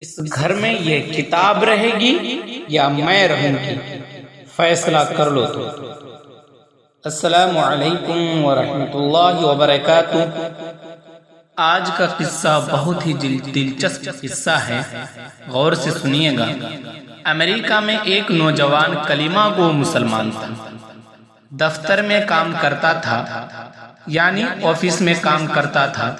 اس گھر میں یہ کتاب رہے گی یا میں رہوں گی، فیصلہ کر لو تو۔ السلام علیکم ورحمۃ اللہ وبرکاتہ۔ آج کا قصہ بہت ہی دلچسپ قصہ ہے، غور سے سنیے گا۔ امریکہ میں ایک نوجوان کلمہ گو مسلمان تھا۔ دفتر میں کام کرتا تھا، یعنی آفس میں کام کرتا تھا۔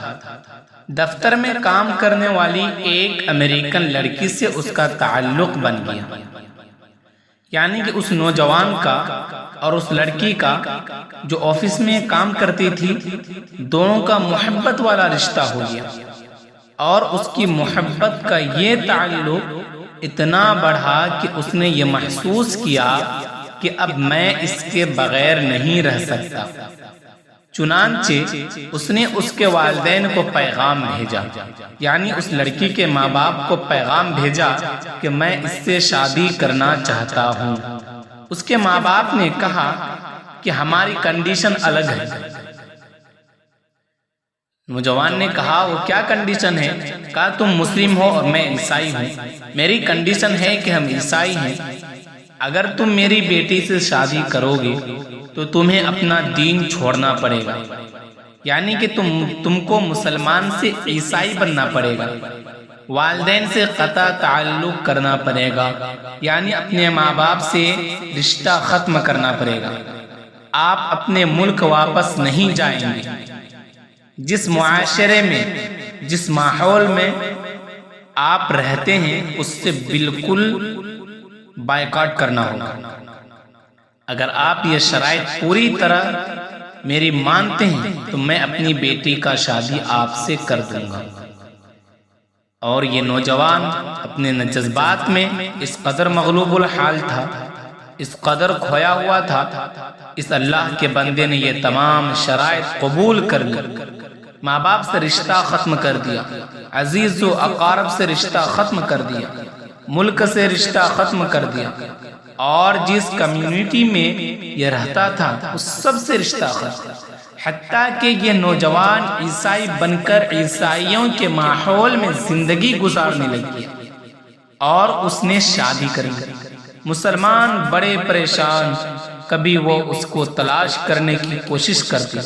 دفتر میں کام کرنے والی ایک امریکن لڑکی سے اس کا تعلق بن گیا، یعنی کہ اس نوجوان کا اور اس لڑکی کا جو آفس میں کام کرتی تھی، دونوں کا محبت والا رشتہ ہو گیا۔ اور اس کی محبت کا یہ تعلق اتنا بڑھا کہ اس نے یہ محسوس کیا کہ اب میں اس کے بغیر نہیں رہ سکتا۔ چنانچہ اس نے اس کے والدین کو پیغام بھیجا، یعنی اس لڑکی کے ماں باپ کو پیغام بھیجا کہ میں اس سے شادی کرنا چاہتا ہوں۔ اس کے ماں باپ نے کہا کہ ہماری کنڈیشن الگ ہے۔ نوجوان نے کہا وہ کیا کنڈیشن ہے؟ کہا تم مسلم ہو اور میں عیسائی ہوں۔ میری کنڈیشن ہے کہ ہم عیسائی ہیں، اگر تم میری بیٹی سے شادی کرو گے تو تمہیں اپنا دین چھوڑنا پڑے گا، یعنی کہ تم کو مسلمان سے عیسائی بننا پڑے گا، والدین سے قطع تعلق کرنا پڑے گا، یعنی اپنے ماں باپ سے رشتہ ختم کرنا پڑے گا۔ آپ اپنے ملک واپس نہیں جائیں گے، جس معاشرے میں جس ماحول میں آپ رہتے ہیں اس سے بالکل بائیکاٹ کرنا ہوگا۔ اگر آپ یہ شرائط پوری طرح میری مانتے ہیں تو میں اپنی بیٹی کا شادی آپ سے کر دوں گا۔ اور یہ نوجوان اپنے جذبات میں اس قدر مغلوب الحال تھا، اس قدر کھویا ہوا تھا، اس اللہ کے بندے نے یہ تمام شرائط قبول کر لی۔ ماں باپ سے رشتہ ختم کر دیا، عزیز و اقارب سے رشتہ ختم کر دیا، ملک سے رشتہ ختم کر دیا، اور جس کمیونٹی میں یہ رہتا تھا اس سب سے رشتہ ختم، حتیٰ کہ یہ نوجوان عیسائی بن کر عیسائیوں کے ماحول میں زندگی گزارنے لگی اور اس نے شادی کر لی۔ مسلمان بڑے پریشان، کبھی وہ اس کو تلاش کرنے کی کوشش کرتے،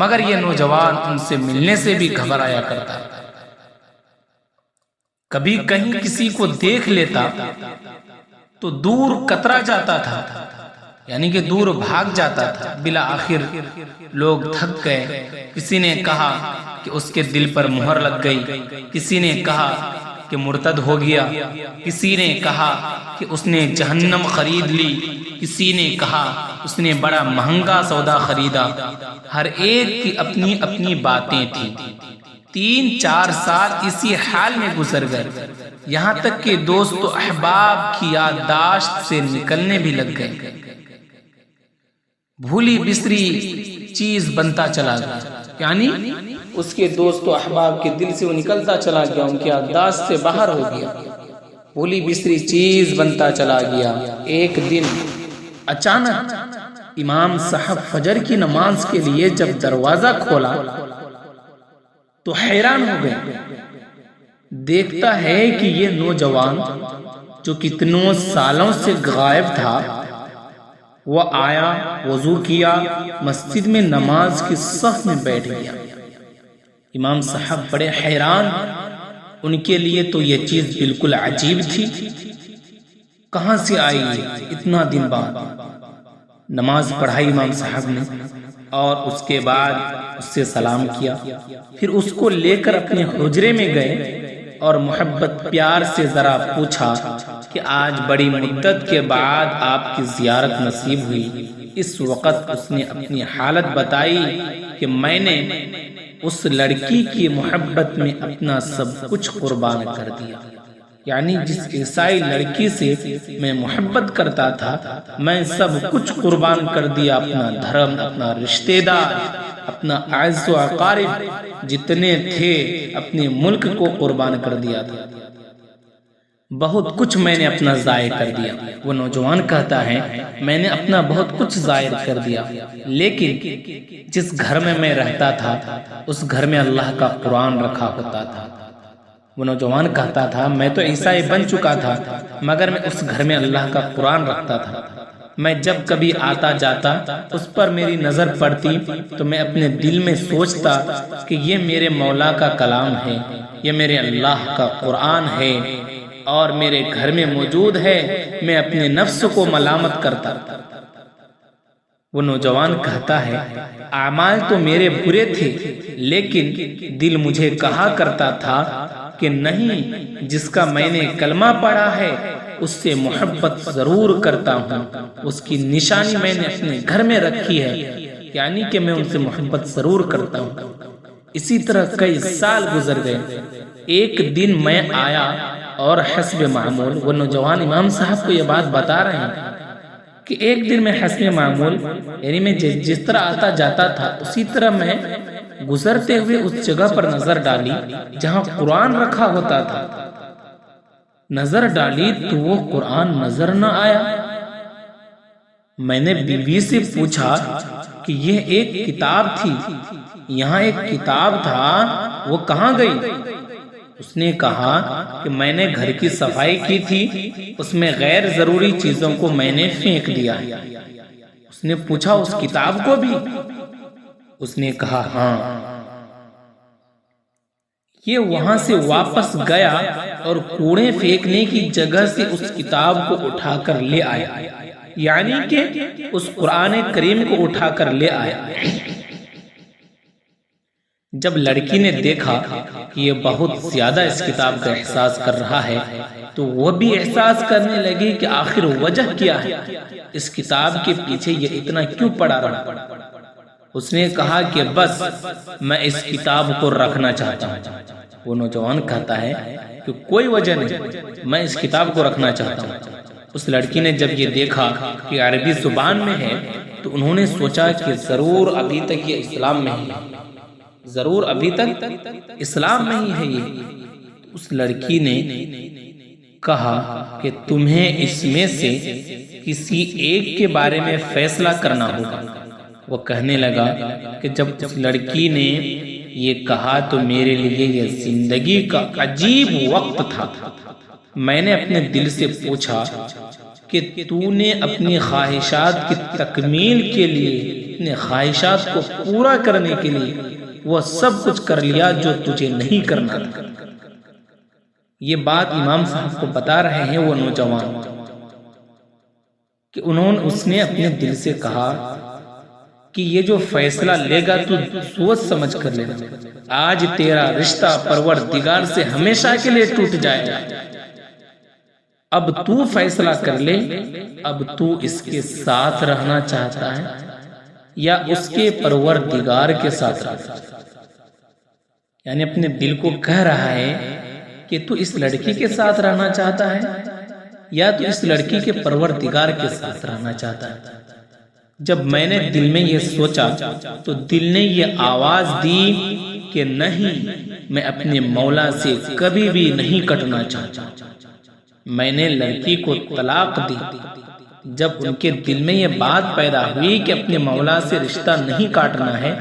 مگر یہ نوجوان ان سے ملنے سے بھی گھبرایا کرتا۔ کبھی کہیں کسی کو دیکھ لیتا تو دور کترا جاتا تھا، یعنی کہ دور بھاگ جاتا تھا۔ بالآخر لوگ تھک گئے، کسی نے کہا کہ اس کے دل پر مہر لگ گئی، کسی نے کہا کہ مرتد ہو گیا، کسی نے کہا کہ اس نے جہنم خرید لی، کسی نے کہا اس نے بڑا مہنگا سودا خریدا۔ ہر ایک کی اپنی اپنی باتیں تھیں۔ 3-4 سال اسی حال میں گزر گئے، یہاں تک کہ دوست و احباب کی یادداشت سے نکلنے بھی لگ گئے۔ بھولی بسری چیز بنتا چلا گیا، یعنی اس کے دوست و احباب کے دل سے وہ نکلتا چلا گیا، ان کی یادداشت سے باہر ہو گیا، بھولی بسری چیز بنتا چلا گیا۔ ایک دن اچانک امام صاحب فجر کی نماز کے لیے جب دروازہ کھولا تو حیران ہو گئے۔ دیکھتا ہے کہ یہ نوجوان جو کتنوں سالوں سے غائب تھا وہ آیا، وضو کیا، مسجد میں نماز کی صف میں بیٹھ گیا۔ امام صاحب بڑے حیران، ان کے لیے تو یہ چیز بالکل عجیب تھی، کہاں سے آئی اتنا دن بعد؟ نماز پڑھائی امام صاحب نے اور اس کے بعد اس سے سلام کیا، پھر اس کو لے کر اپنے حجرے میں گئے اور محبت پیار سے ذرا پوچھا کہ آج بڑی مدت کے بعد آپ کی زیارت نصیب ہوئی۔ اس وقت اس نے اپنی حالت بتائی کہ میں نے اس لڑکی کی محبت میں اپنا سب کچھ قربان کر دیا، یعنی جس عیسائی لڑکی سے میں محبت کرتا تھا میں سب کچھ قربان کر دیا، اپنا دھرم، اپنا رشتہ دار، اپنا اعز و اقارب جتنے تھے، اپنے ملک کو قربان کر دیا تھا، بہت کچھ میں نے اپنا ضائع کر دیا۔ وہ نوجوان کہتا ہے میں نے اپنا بہت کچھ ضائع کر دیا، لیکن جس گھر میں میں رہتا تھا اس گھر میں اللہ کا قرآن رکھا ہوتا تھا، وہ نوجوان کہتا تھا میں تو عیسائی بن چکا تھا مگر میں اس گھر میں اللہ کا قرآن رکھتا تھا، میں جب کبھی آتا جاتا اس پر میری نظر پڑتی تو میں اپنے دل میں سوچتا کہ یہ میرے مولا کا کلام ہے، یہ میرے اللہ کا قرآن ہے اور میرے گھر میں موجود ہے، میں اپنے نفس کو ملامت کرتا۔ وہ نوجوان کہتا ہے اعمال تو میرے برے تھے لیکن دل مجھے کہا کرتا تھا کہ نہیں، جس کا میں نے کلمہ پڑھا ہے اس سے محبت ضرور کرتا ہوں، اس کی نشانی میں نے اپنے گھر میں رکھی ہے، یعنی کہ میں ان سے محبت ضرور کرتا ہوں۔ اسی طرح کئی سال گزر گئے۔ ایک دن میں آیا اور حسب معمول، وہ نوجوان امام صاحب کو یہ بات بتا رہے ہیں کہ ایک دن میں حسب معمول، یعنی میں جس طرح آتا جاتا تھا اسی طرح میں گزرتے ہوئے اس جگہ پر نظر ڈالی جہاں قرآن رکھا ہوتا تھا۔ نظر ڈالی تو وہ قرآن نظر نہ آیا۔ میں نے بیوی سے پوچھا کہ یہ ایک کتاب تھی، یہاں ایک کتاب تھا، وہ کہاں گئی؟ اس نے کہا کہ میں نے گھر کی صفائی کی تھی، اس میں غیر ضروری چیزوں کو میں نے پھینک دیا۔ اس نے پوچھا اس کتاب کو بھی؟ اس نے کہا ہاں۔ یہ وہاں سے واپس گیا اور کوڑے پھینکنے کی جگہ سے اس کتاب کو اٹھا کر لے آیا، یعنی کہ اس قرآن کریم کو اٹھا کر لے آیا۔ جب لڑکی نے دیکھا کہ یہ بہت زیادہ اس کتاب کا احساس کر رہا ہے تو وہ بھی احساس کرنے لگی کہ آخر وجہ کیا ہے، اس کتاب کے پیچھے یہ اتنا کیوں پڑا رہا۔ اس نے کہا کہ بس میں اس کتاب کو رکھنا چاہتا ہوں۔ وہ نوجوان کہتا ہے کہ کوئی وجہ نہیں، میں اس کتاب کو رکھنا چاہتا ہوں۔ اس لڑکی نے جب یہ دیکھا کہ عربی زبان میں ہے تو انہوں نے سوچا کہ ضرور ابھی تک یہ اسلام میں ہی ہے، ضرور ابھی تک اسلام میں ہی ہے یہ۔ اس لڑکی نے کہا کہ تمہیں اس میں سے کسی ایک کے بارے میں فیصلہ کرنا ہوگا۔ وہ کہنے لگا کہ جب اس لڑکی نے یہ کہا تو میرے لیے یہ زندگی کا عجیب وقت تھا۔ میں نے اپنے دل سے پوچھا کہ تو نے اپنی خواہشات کی تکمیل کے لیے، اپنے خواہشات کو پورا کرنے کے لیے وہ سب کچھ کر لیا جو تجھے نہیں کرنا تھا۔ یہ بات امام صاحب کو بتا رہے ہیں وہ نوجوان کہ اس نے اپنے دل سے کہا کہ یہ جو فیصلہ لے گا تو سوچ سمجھ کر لینا، آج تیرا رشتہ پروردگار سے ہمیشہ کے لیے ٹوٹ جائے گا۔ اب تو فیصلہ کر لے، اب تو اس کے ساتھ رہنا چاہتا ہے یا اس کے پروردگار کے ساتھ رہنا، یعنی اپنے دل کو کہہ رہا ہے کہ تو اس لڑکی کے ساتھ رہنا چاہتا ہے یا تو اس لڑکی کے پروردگار کے ساتھ رہنا چاہتا ہے۔ جب میں نے دل میں یہ سوچا تو دل نے یہ آواز دی کہ نہیں، میں اپنے مولا سے کبھی بھی نہیں کٹنا چاہتا۔ میں نے لڑکی کو طلاق دی۔ جب ان کے دل میں یہ بات پیدا ہوئی کہ اپنے مولا سے رشتہ نہیں کاٹنا ہے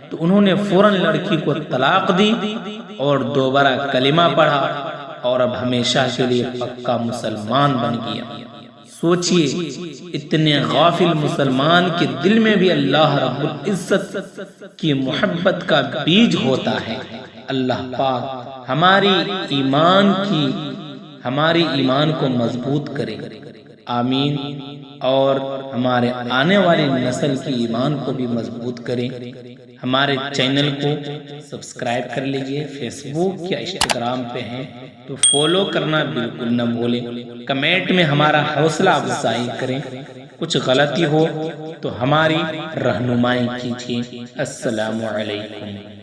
تو انہوں نے فوراً لڑکی کو طلاق دی اور دوبارہ کلمہ پڑھا اور اب ہمیشہ کے لیے پکا مسلمان بن گیا۔ سوچئے اتنے غافل مسلمان کے دل میں بھی اللہ رب العزت کی محبت کا بیج ہوتا ہے۔ اللہ پاک ہماری ایمان کو مضبوط کرے، آمین، اور ہمارے آنے والی نسل کی ایمان کو بھی مضبوط کرے۔ ہمارے چینل کو سبسکرائب کر لیجئے، فیس بک یا انسٹاگرام پہ ہیں تو فالو کرنا بالکل نہ بھولیں، کمنٹ میں ہمارا حوصلہ افزائی کریں، کچھ غلطی ہو تو ہماری رہنمائی کیجیے۔ السلام علیکم۔